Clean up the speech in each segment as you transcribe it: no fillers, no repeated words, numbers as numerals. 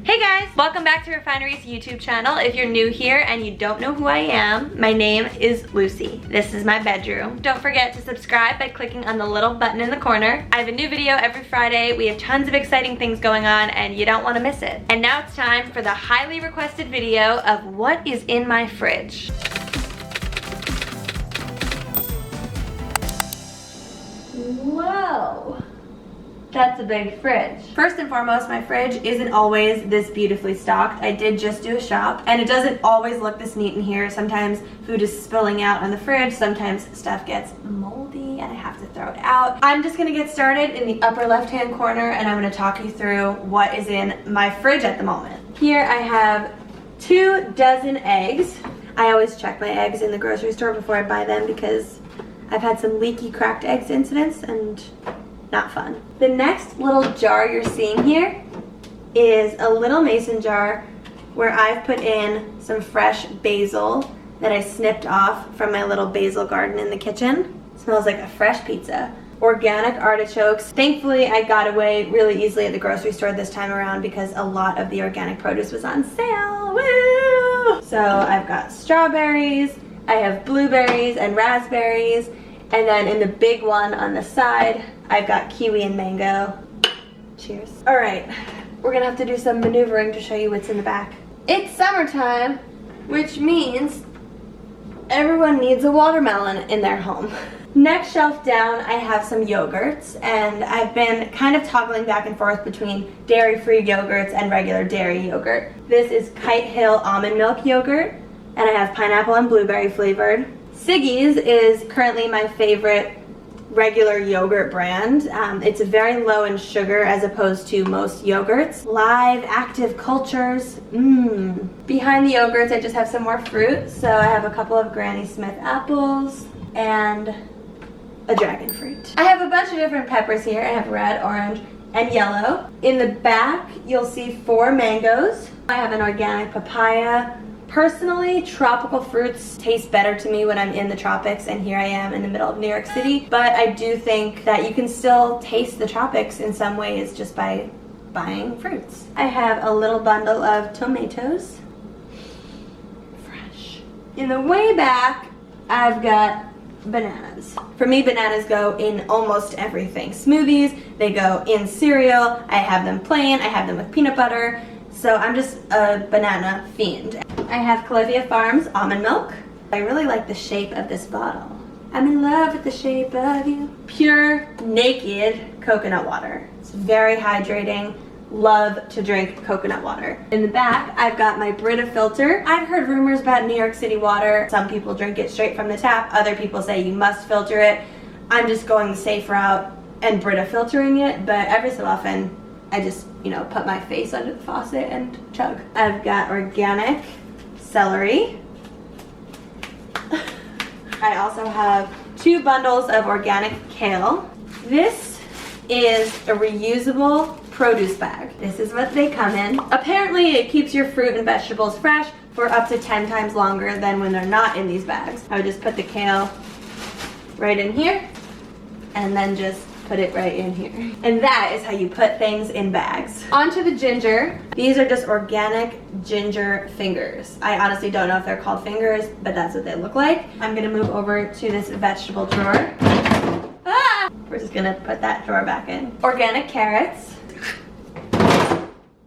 Hey guys, welcome back to Refinery's YouTube channel. If you're new here and you don't know who I am, my name is Lucy. This is my bedroom. Don't forget to subscribe by clicking on the little button in the corner. I have a new video every Friday. We have tons of exciting things going on and you don't want to miss it. And now it's time for the highly requested video of what is in my fridge. Whoa. That's a big fridge. First and foremost, my fridge isn't always this beautifully stocked. I did just do a shop, and it doesn't always look this neat in here. Sometimes food is spilling out on the fridge, sometimes stuff gets moldy and I have to throw it out. I'm just gonna get started in the upper left-hand corner and I'm gonna talk you through what is in my fridge at the moment. Here I have 2 dozen eggs. I always check my eggs in the grocery store before I buy them because I've had some leaky cracked eggs incidents and not fun. The next little jar you're seeing here is a little mason jar where I've put in some fresh basil that I snipped off from my little basil garden in the kitchen. It smells like a fresh pizza. Organic artichokes. Thankfully, I got away really easily at the grocery store this time around because a lot of the organic produce was on sale. Woo! So I've got strawberries, I have blueberries and raspberries, and then in the big one on the side, I've got kiwi and mango. Cheers. All right, we're gonna have to do some maneuvering to show you what's in the back. It's summertime, which means everyone needs a watermelon in their home. Next shelf down, I have some yogurts, and I've been kind of toggling back and forth between dairy-free yogurts and regular dairy yogurt. This is Kite Hill almond milk yogurt, and I have pineapple and blueberry flavored. Siggy's is currently my favorite regular yogurt brand. It's very low in sugar as opposed to most yogurts. Live active cultures. Behind the yogurts I just have some more fruit. So I have a couple of Granny Smith apples and a dragon fruit. I have a bunch of different peppers here. I have red, orange, and yellow. In the back you'll see 4 mangoes. I have an organic papaya. Personally, tropical fruits taste better to me when I'm in the tropics, and here I am in the middle of New York City, but I do think that you can still taste the tropics in some ways just by buying fruits. I have a little bundle of tomatoes. Fresh. In the way back, I've got bananas. For me, bananas go in almost everything. Smoothies, they go in cereal, I have them plain, I have them with peanut butter. So I'm just a banana fiend. I have Calivia Farms almond milk. I really like the shape of this bottle. I'm in love with the shape of you. Pure, naked coconut water. It's very hydrating. Love to drink coconut water. In the back, I've got my Brita filter. I've heard rumors about New York City water. Some people drink it straight from the tap. Other people say you must filter it. I'm just going the safe route and Brita filtering it, but every so often, I just, put my face under the faucet and chug. I've got organic celery. I also have 2 bundles of organic kale. This is a reusable produce bag. This is what they come in. Apparently it keeps your fruit and vegetables fresh for up to 10 times longer than when they're not in these bags. I would just put the kale right in here and then just put it right in here. And that is how you put things in bags. Onto the ginger. These are just organic ginger fingers. I honestly don't know if they're called fingers, but that's what they look like. I'm gonna move over to this vegetable drawer. We're just gonna put that drawer back in. Organic carrots.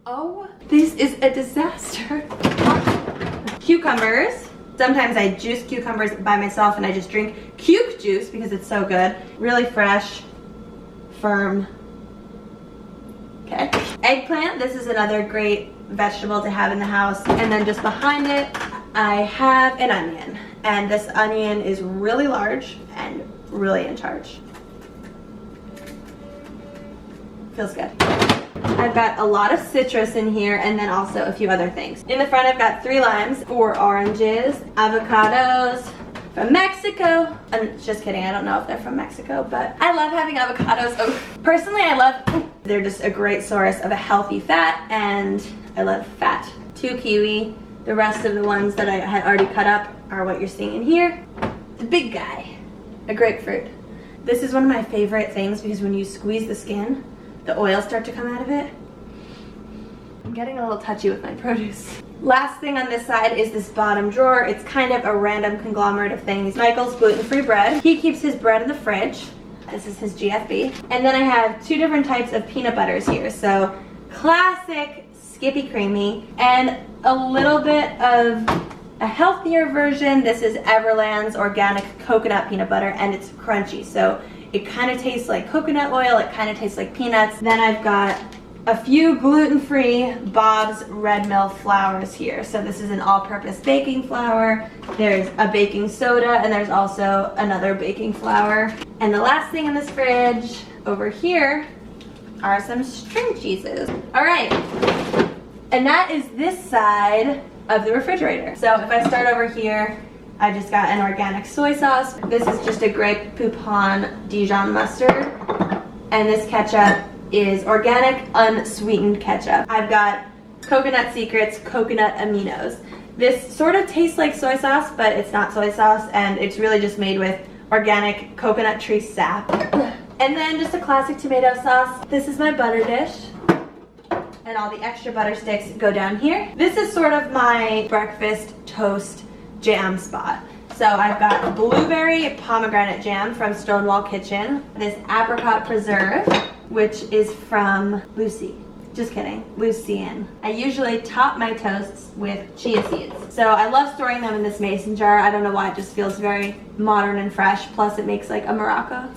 Oh, this is a disaster. Cucumbers. Sometimes I juice cucumbers by myself and I just drink cuke juice because it's so good. Really fresh. Firm. Okay. Eggplant, this is another great vegetable to have in the house. And then just behind it, I have an onion. And this onion is really large and really in charge. Feels good. I've got a lot of citrus in here and then also a few other things. In the front, I've got 3 limes, 4 oranges, avocados, from Mexico. I'm just kidding, I don't know if they're from Mexico, but I love having avocados. Personally, they're just a great source of a healthy fat, and I love fat. 2 kiwi. The rest of the ones that I had already cut up are what you're seeing in here. The big guy, a grapefruit. This is one of my favorite things because when you squeeze the skin, the oils start to come out of it. I'm getting a little touchy with my produce. Last thing on this side is this bottom drawer. It's kind of a random conglomerate of things. Michael's gluten-free bread. He keeps his bread in the fridge. This is his GFB. And then I have 2 different types of peanut butters here. So classic Skippy Creamy and a little bit of a healthier version. This is Everland's organic coconut peanut butter, and it's crunchy. So it kind of tastes like coconut oil. It kind of tastes like peanuts. Then I've got a few gluten-free Bob's Red Mill flours here. So this is an all-purpose baking flour. There's a baking soda, and there's also another baking flour. And the last thing in this fridge over here are some string cheeses. All right, and that is this side of the refrigerator. So if I start over here, I just got an organic soy sauce. This is just a Grey Poupon Dijon mustard, and this ketchup is organic unsweetened ketchup. I've got Coconut Secrets Coconut Aminos. This sort of tastes like soy sauce, but it's not soy sauce, and it's really just made with organic coconut tree sap. And then just a classic tomato sauce. This is my butter dish, and all the extra butter sticks go down here. This is sort of my breakfast toast jam spot. So I've got blueberry pomegranate jam from Stonewall Kitchen, this apricot preserve, which is from Lucie. Just kidding, Lucien. I usually top my toasts with chia seeds. So I love storing them in this mason jar. I don't know why, it just feels very modern and fresh. Plus it makes like a maraca.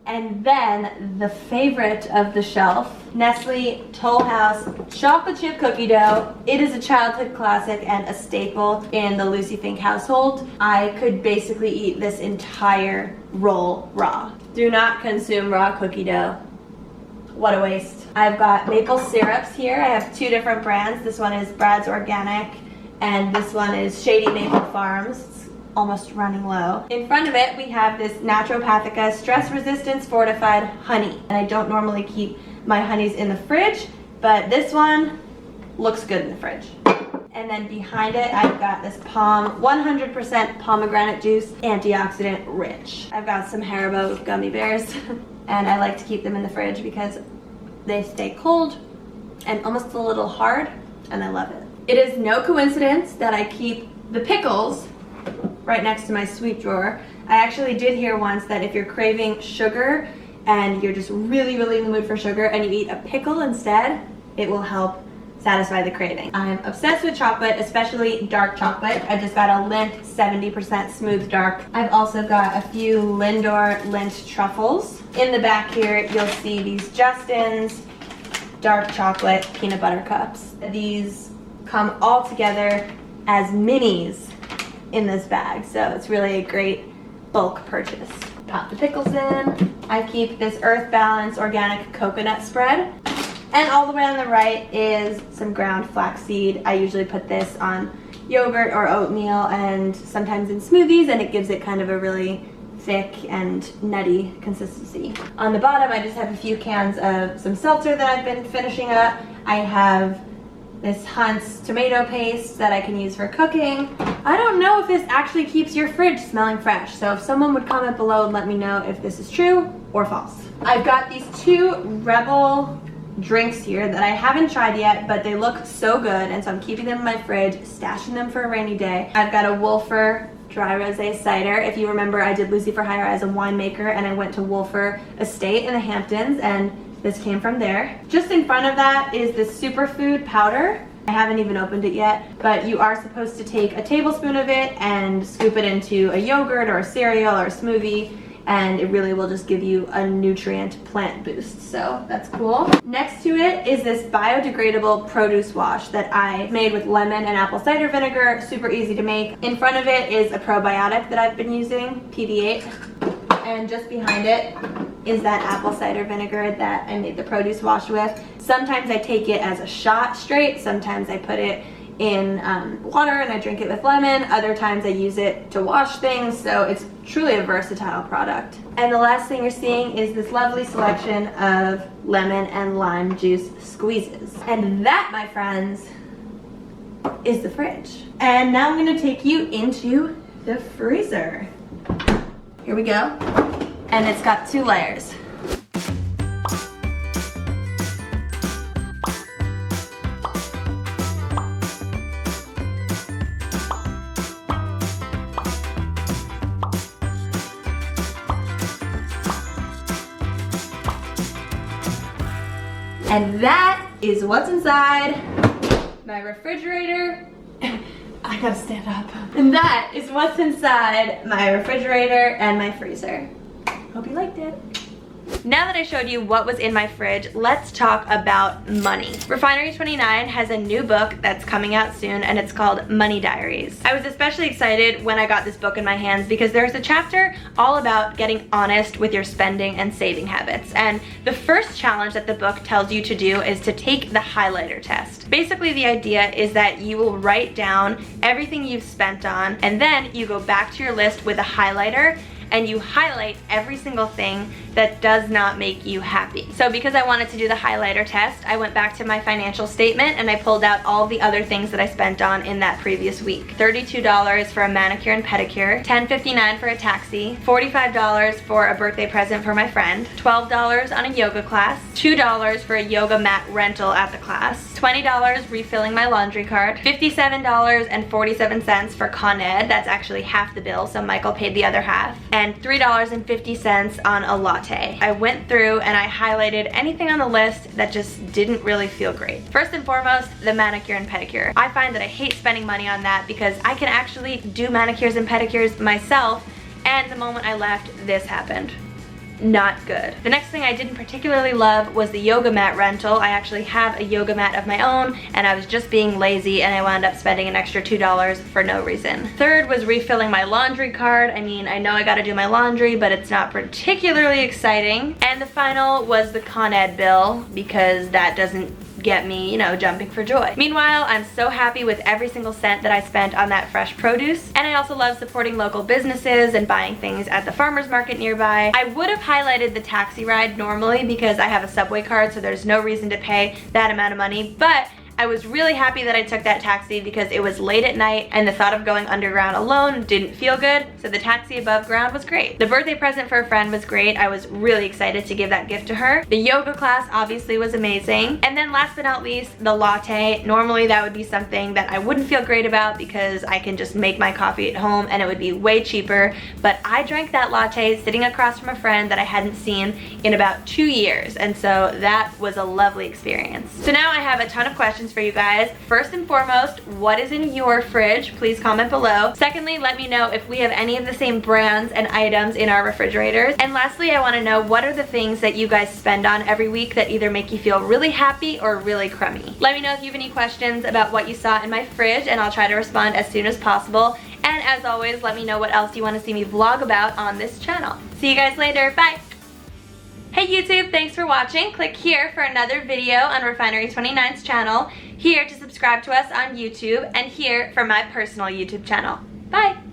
And then the favorite of the shelf, Nestle Toll House chocolate chip cookie dough. It is a childhood classic and a staple in the Lucie Fink household. I could basically eat this entire roll raw. Do not consume raw cookie dough. What a waste. I've got maple syrups here. I have 2 different brands. This one is Brad's Organic, and this one is Shady Maple Farms. It's almost running low. In front of it, we have this Naturopathica Stress Resistance Fortified Honey. And I don't normally keep my honeys in the fridge, but this one looks good in the fridge. And then behind it, I've got this 100% pomegranate juice, antioxidant rich. I've got some Haribo gummy bears, and I like to keep them in the fridge because they stay cold and almost a little hard, and I love it. It is no coincidence that I keep the pickles right next to my sweet drawer. I actually did hear once that if you're craving sugar and you're just really in the mood for sugar and you eat a pickle instead, it will help satisfy the craving. I'm obsessed with chocolate, especially dark chocolate. I just got a Lindt 70% smooth dark. I've also got a few Lindor Lindt truffles. In the back here, you'll see these Justin's dark chocolate peanut butter cups. These come all together as minis in this bag, so it's really a great bulk purchase. Pop the pickles in. I keep this Earth Balance organic coconut spread. And all the way on the right is some ground flaxseed. I usually put this on yogurt or oatmeal and sometimes in smoothies, and it gives it kind of a really thick and nutty consistency. On the bottom, I just have a few cans of some seltzer that I've been finishing up. I have this Hunt's tomato paste that I can use for cooking. I don't know if this actually keeps your fridge smelling fresh, so if someone would comment below and let me know if this is true or false. I've got these 2 Rebel drinks here that I haven't tried yet, but they look so good, and so I'm keeping them in my fridge, stashing them for a rainy day. I've got a Wolfer dry rosé cider. If you remember, I did Lucie for Hire as a winemaker, and I went to Wolfer Estate in the Hamptons, and this came from there. Just in front of that is this superfood powder. I haven't even opened it yet, but you are supposed to take a tablespoon of it and scoop it into a yogurt or a cereal or a smoothie, and it really will just give you a nutrient plant boost, so that's cool. Next to it is this biodegradable produce wash that I made with lemon and apple cider vinegar, super easy to make. In front of it is a probiotic that I've been using, PB8, and just behind it is that apple cider vinegar that I made the produce wash with. Sometimes I take it as a shot straight, sometimes I put it in water and I drink it with lemon. Other times I use it to wash things, so it's truly a versatile product. And the last thing you're seeing is this lovely selection of lemon and lime juice squeezes. And that, my friends, is the fridge. And now I'm gonna take you into the freezer. Here we go. And it's got 2 layers. And that is what's inside my refrigerator. I gotta stand up. And that is what's inside my refrigerator and my freezer. Hope you liked it. Now that I showed you what was in my fridge, let's talk about money. Refinery29 has a new book that's coming out soon, and it's called Money Diaries. I was especially excited when I got this book in my hands because there's a chapter all about getting honest with your spending and saving habits. And the first challenge that the book tells you to do is to take the highlighter test. Basically, the idea is that you will write down everything you've spent on, and then you go back to your list with a highlighter and you highlight every single thing that does not make you happy. So because I wanted to do the highlighter test, I went back to my financial statement and I pulled out all the other things that I spent on in that previous week. $32 for a manicure and pedicure, $10.59 for a taxi, $45 for a birthday present for my friend, $12 on a yoga class, $2 for a yoga mat rental at the class, $20 refilling my laundry cart, $57.47 for Con Ed, that's actually half the bill, so Michael paid the other half, and $3.50 on a latte. I went through and I highlighted anything on the list that just didn't really feel great. First and foremost, the manicure and pedicure. I find that I hate spending money on that because I can actually do manicures and pedicures myself, and the moment I left, this happened. Not good. The next thing I didn't particularly love was the yoga mat rental. I actually have a yoga mat of my own, and I was just being lazy and I wound up spending an extra $2 for no reason. Third was refilling my laundry cart. I mean, I know I gotta do my laundry, but it's not particularly exciting. And the final was the Con Ed bill, because that doesn't get me, you know, jumping for joy. Meanwhile, I'm so happy with every single cent that I spent on that fresh produce, and I also love supporting local businesses and buying things at the farmer's market nearby. I would have highlighted the taxi ride normally because I have a subway card, so there's no reason to pay that amount of money, but I was really happy that I took that taxi because it was late at night and the thought of going underground alone didn't feel good, so the taxi above ground was great. The birthday present for a friend was great. I was really excited to give that gift to her. The yoga class obviously was amazing. And then last but not least, the latte. Normally that would be something that I wouldn't feel great about because I can just make my coffee at home and it would be way cheaper, but I drank that latte sitting across from a friend that I hadn't seen in about 2 years, and so that was a lovely experience. So now I have a ton of questions for you guys. First and foremost, what is in your fridge? Please comment below. Secondly, let me know if we have any of the same brands and items in our refrigerators. And lastly, I want to know what are the things that you guys spend on every week that either make you feel really happy or really crummy. Let me know if you have any questions about what you saw in my fridge, and I'll try to respond as soon as possible. And as always, let me know what else you want to see me vlog about on this channel. See you guys later. Bye! Hey YouTube, thanks for watching. Click here for another video on Refinery29's channel, here to subscribe to us on YouTube, and here for my personal YouTube channel. Bye!